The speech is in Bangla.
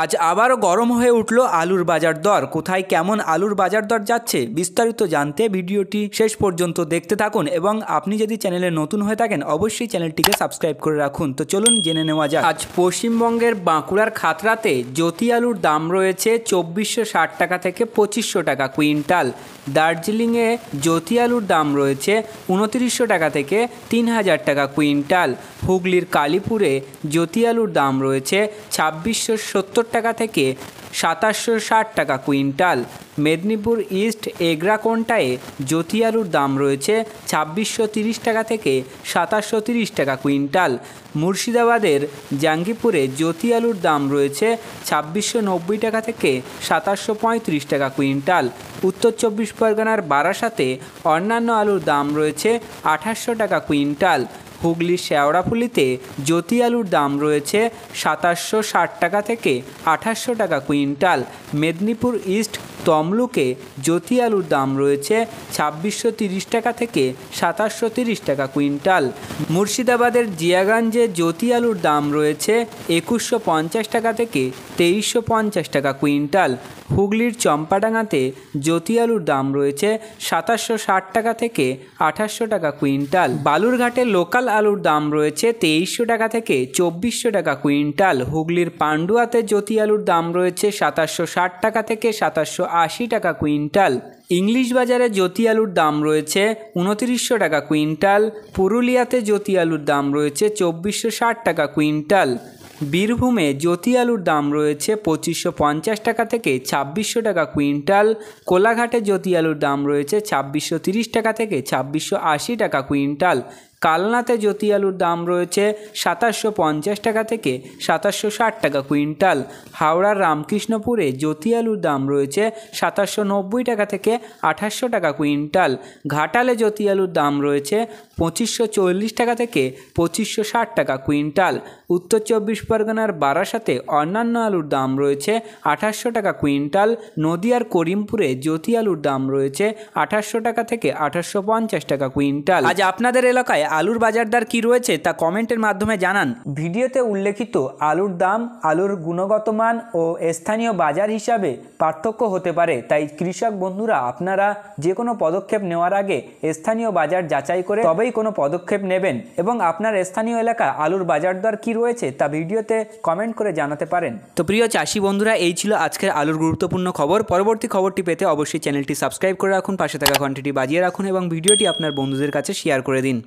আজ আবারও গরম হয়ে উঠল আলুর বাজার দর। কোথায় কেমন আলুর বাজার দর যাচ্ছে বিস্তারিত জানতে ভিডিওটি শেষ পর্যন্ত দেখতে থাকুন এবং আপনি যদি চ্যানেলে নতুন হয়ে থাকেন অবশ্যই চ্যানেলটিকে সাবস্ক্রাইব করে রাখুন। তো চলুন জেনে নেওয়া যাক। আজ পশ্চিমবঙ্গের বাঁকুড়ার খাতড়াতে জ্যোতি আলুর দাম রয়েছে 2460 টাকা থেকে 2500 টাকা কুইন্টাল। দার্জিলিংয়ে জ্যোতি আলুর দাম রয়েছে 2900 টাকা থেকে 3000 টাকা কুইন্টাল। হুগলির কালীপুরে জ্যোতি আলুর দাম রয়েছে 2670 টাকা থেকে 2760 টাকা কুইন্টাল। মেদিনীপুর ইস্ট এগ্রাকোন্টায় জ্যোতি আলুর দাম রয়েছে 2630 টাকা থেকে 2730 টাকা কুইন্টাল। মুর্শিদাবাদের জাঙ্গিপুরে জ্যোতি আলুর দাম রয়েছে 2690 টাকা থেকে 2735 টাকা কুইন্টাল। উত্তর চব্বিশ পরগনার বারাসাতে অন্যান্য আলুর দাম রয়েছে 2800 টাকা কুইন্টাল। হুগলির শেওড়াফুলিতে জ্যোতি আলুর দাম রয়েছে 2760 টাকা থেকে 2800 টাকা কুইন্টাল। মেদিনীপুর ইস্ট তমলুকে জ্যোতি আলুর দাম রয়েছে 2630 টাকা থেকে 2730 টাকা কুইন্টাল। মুর্শিদাবাদের জিয়াগঞ্জে জ্যোতি আলুর দাম রয়েছে 2150 টাকা থেকে 2350 টাকা কুইন্টাল। হুগলির চম্পাডাঙ্গাতে জ্যোতি আলুর দাম রয়েছে 2760 টাকা থেকে 2800 টাকা কুইন্টাল। বালুরঘাটে লোকাল আলুর দাম রয়েছে 2300 টাকা থেকে 2400 টাকা কুইন্টাল। হুগলির পান্ডুয়াতে জ্যোতি আলুর দাম রয়েছে 2760 টাকা থেকে 2780 টাকা কুইন্টাল। ইংলিশ বাজারে জ্যোতি আলুর দাম রয়েছে 2900 টাকা কুইন্টাল। পুরুলিয়াতে জ্যোতি আলুর দাম রয়েছে 2460 টাকা কুইন্টাল। বীরভূমে জ্যোতি আলুর দাম রয়েছে 2550 টাকা থেকে 2600 টাকা কুইন্টাল। কোলাঘাটে জ্যোতি আলুর দাম রয়েছে 2630 টাকা থেকে 2680 টাকা কুইন্টাল। কালনাতে জ্যোতি আলুর দাম রয়েছে 2750 টাকা থেকে 2760 টাকা কুইন্টাল। হাওড়ার রামকৃষ্ণপুরে জ্যোতি আলুর দাম রয়েছে 2790 টাকা থেকে 2800 টাকা কুইন্টাল। ঘাটালে জ্যোতি আলুর দাম রয়েছে 2540 টাকা থেকে 2560 টাকা কুইন্টাল। উত্তর চব্বিশ পরগনার বারাসাতে অন্যান্য আলুর দাম রয়েছে 2800 টাকা কুইন্টাল। নদিয়ার করিমপুরে জ্যোতি আলুর দাম রয়েছে 2800 টাকা থেকে 2850 টাকা কুইন্টাল। আজ আপনাদের এলাকায় আলুর বাজার দর কী রয়েছে তা কমেন্টের মাধ্যমে জানান। ভিডিওতে উল্লেখিত আলুর দাম আলুর গুণগত মান ও স্থানীয় বাজার হিসাবে পার্থক্য হতে পারে, তাই কৃষক বন্ধুরা আপনারা যে কোনো পদক্ষেপ নেওয়ার আগে স্থানীয় বাজার যাচাই করে তবেই কোনো পদক্ষেপ নেবেন এবং আপনার স্থানীয় এলাকা আলুর বাজার দর কী রয়েছে তা ভিডিওতে কমেন্ট করে জানাতে পারেন। তো প্রিয় চাষি বন্ধুরা, এই ছিল আজকের আলুর গুরুত্বপূর্ণ খবর। পরবর্তী খবরটি পেতে অবশ্যই চ্যানেলটি সাবস্ক্রাইব করে রাখুন, পাশে থাকা ঘন্টিটি বাজিয়ে রাখুন এবং ভিডিওটি আপনার বন্ধুদের কাছে শেয়ার করে দিন।